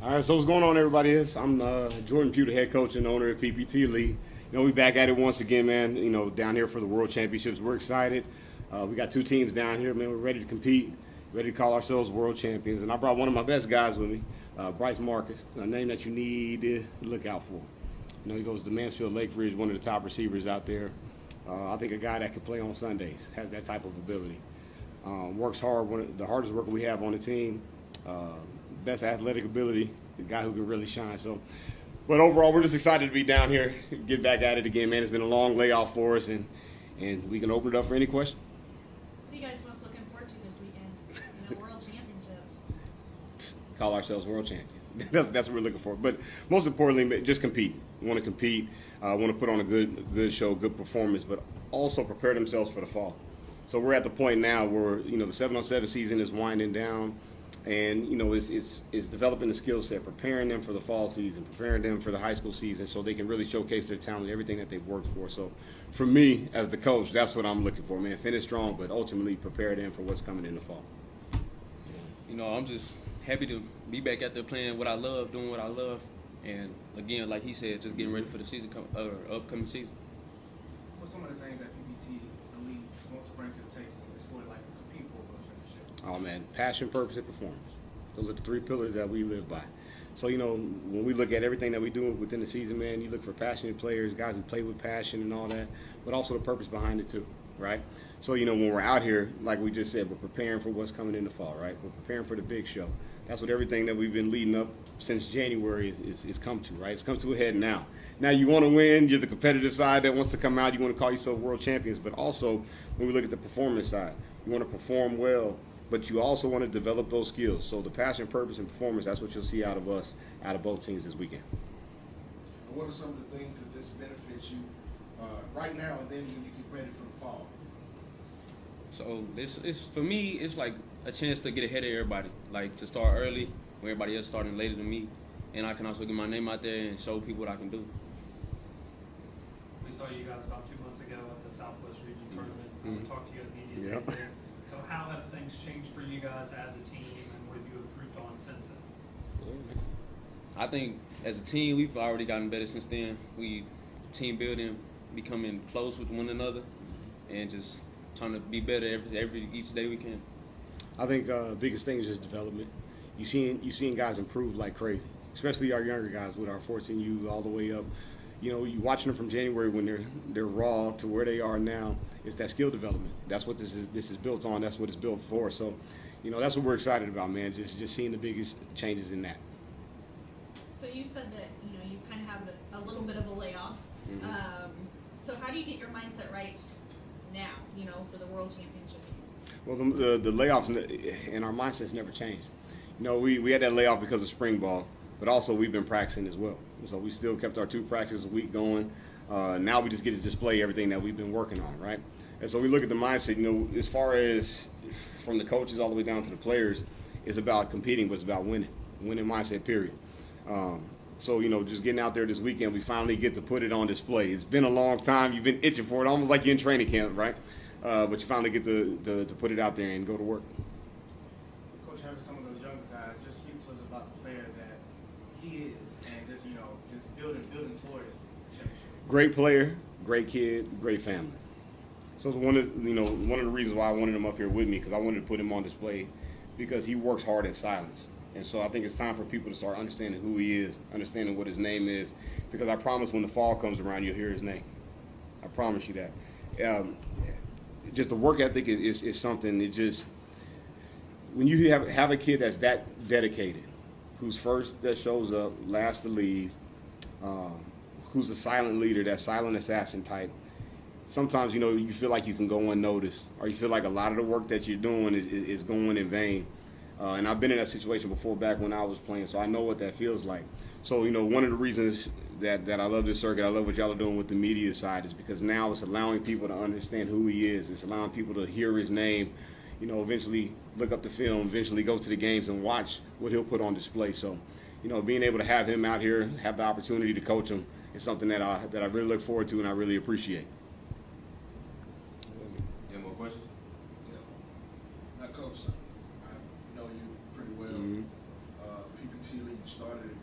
All right, so what's going on, everybody? I'm Jordan Pugh, the head coach and owner of PPT Elite. We back at it once again, man. Down here for the World Championships. We're excited. We got two teams down here, man. We're ready to compete, ready to call ourselves world champions. And I brought one of my best guys with me, Bryce Marcus, a name that you need to look out for. He goes to Mansfield Lake Ridge, one of the top receivers out there. I think a guy that could play on Sundays, has that type of ability. Works hard, one of the hardest worker we have on the team. Best athletic ability, the guy who can really shine. But overall, we're just excited to be down here, get back at it again, man. It's been a long layoff for us, and we can open it up for any question. What are you guys most looking forward to this weekend? World Championships. Call ourselves world champions. That's what we're looking for. But most importantly, just compete. We want to compete. Want to put on a good show, good performance, but also prepare themselves for the fall. So we're at the point now where the 7-on-7 season is winding down. And it's developing the skill set, preparing them for the fall season, preparing them for the high school season, so they can really showcase their talent, everything that they've worked for. So, for me as the coach, that's what I'm looking for, man. Finish strong, but ultimately prepare them for what's coming in the fall. I'm just happy to be back out there playing what I love, doing what I love, and again, like he said, just getting ready for the season, upcoming season. What's some of the things that PPT Elite want to bring to the table as for like compete for a world championship? Oh man, passion, purpose, and performance. Those are the three pillars that we live by. So when we look at everything that we do within the season, man, you look for passionate players, guys who play with passion and all that, but also the purpose behind it too, right? So when we're out here, like we just said, we're preparing for what's coming in the fall, right? We're preparing for the big show. That's what everything that we've been leading up since January is come to, right? It's come to a head now. Now you want to win. You're the competitive side that wants to come out. You want to call yourself world champions, but also when we look at the performance side, you want to perform well, but you also want to develop those skills. So the passion, purpose, and performance, that's what you'll see out of us, out of both teams this weekend. And what are some of the things that this benefits you right now and then when you get ready for the fall? So it's for me, it's like a chance to get ahead of everybody, like to start early when everybody else starting later than me, and I can also get my name out there and show people what I can do. We saw you guys about 2 months ago at the Southwest Region Tournament. Mm-hmm. Talked to you immediately. Yep. So how have things changed for you guys as a team, and what have you improved on since then? I think as a team, we've already gotten better since then. We team building, becoming close with one another, and just trying to be better each day we can. I think biggest thing is just development. You seeing guys improve like crazy, especially our younger guys with our 14U all the way up. You watching them from January when they're raw to where they are now. It's that skill development. That's what this is built on. That's what it's built for. So, that's what we're excited about, man. Just seeing the biggest changes in that. So you said that you kind of have a little bit of a layoff. Mm-hmm. So how do you get your mindset right now? For the World Championship. Well, the layoffs and our mindsets never changed. We had that layoff because of spring ball, but also we've been practicing as well. So we still kept our 2 practices a week going. Now we just get to display everything that we've been working on, right? And so we look at the mindset, as far as from the coaches all the way down to the players, it's about competing, but it's about winning mindset, period. So, just getting out there this weekend, we finally get to put it on display. It's been a long time. You've been itching for it, almost like you're in training camp, right? But you finally get to put it out there and go to work. Coach, having some of those younger guys, just speak to us about the player that he is, and just just building towards the championship. Great player, great kid, great family. So one of the reasons why I wanted him up here with me, because I wanted to put him on display, because he works hard in silence. And so I think it's time for people to start understanding who he is, understanding what his name is, because I promise when the fall comes around, you'll hear his name. I promise you that. Just the work ethic is something that when you have a kid that's that dedicated, who's first that shows up, last to leave, who's a silent leader, that silent assassin type, sometimes you feel like you can go unnoticed, or you feel like a lot of the work that you're doing is going in vain. And I've been in that situation before back when I was playing, so I know what that feels like. So, one of the reasons that I love this circuit, I love what y'all are doing with the media side, is because now it's allowing people to understand who he is. It's allowing people to hear his name, eventually look up the film, eventually go to the games and watch what he'll put on display. So, being able to have him out here, have the opportunity to coach him, is something that I really look forward to and I really appreciate. Any more questions? Yeah. Now, Coach, I know you pretty well. Mm-hmm. PPT Elite You started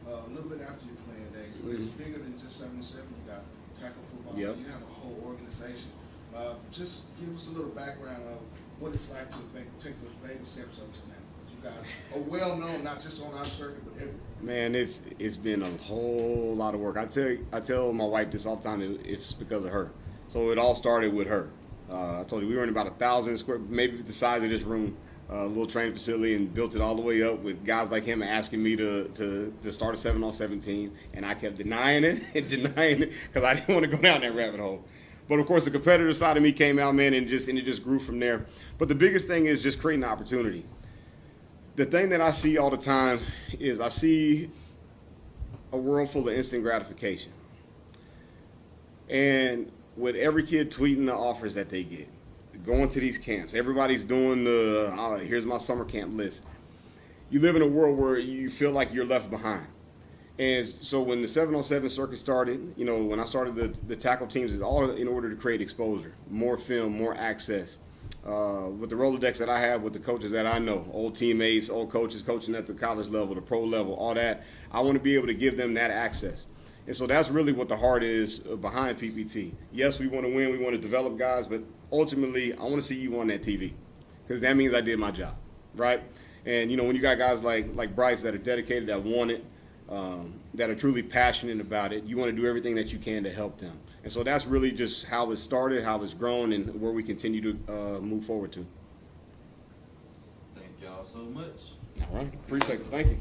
a little bit after your playing days, but it's bigger than just 7-on-7. You got tackle football. Yep. You have a whole organization. Just give us a little background of what it's like to take those baby steps up to now. Because you guys are well known, not just on our circuit, but everywhere. Man, it's been a whole lot of work. I tell my wife this all the time. It's because of her. So it all started with her. I told you we were in about 1,000 square, maybe the size of this room, little training facility, and built it all the way up with guys like him asking me to start a 7-on-7 team, and I kept denying it and denying it because I didn't want to go down that rabbit hole. But of course, the competitor side of me came out, man, and it just grew from there. But the biggest thing is just creating opportunity. The thing that I see all the time is I see a world full of instant gratification. And with every kid tweeting the offers that they get, going to these camps, everybody's doing the, here's my summer camp list. You live in a world where you feel like you're left behind. And so when the 7-on-7 circuit started, you know, when I started the tackle teams, it's all in order to create exposure, more film, more access. With the Rolodex that I have with the coaches that I know, old teammates, old coaches coaching at the college level, the pro level, all that, I want to be able to give them that access. And so that's really what the heart is behind PPT. Yes, we want to win, we want to develop guys, but ultimately I want to see you on that TV because that means I did my job, right? And, you know, when you got guys like Bryce that are dedicated, that want it, that are truly passionate about it, you want to do everything that you can to help them. And so that's really just how it started, how it's grown, and where we continue to move forward to. Thank y'all so much. All right. Appreciate it. Thank you.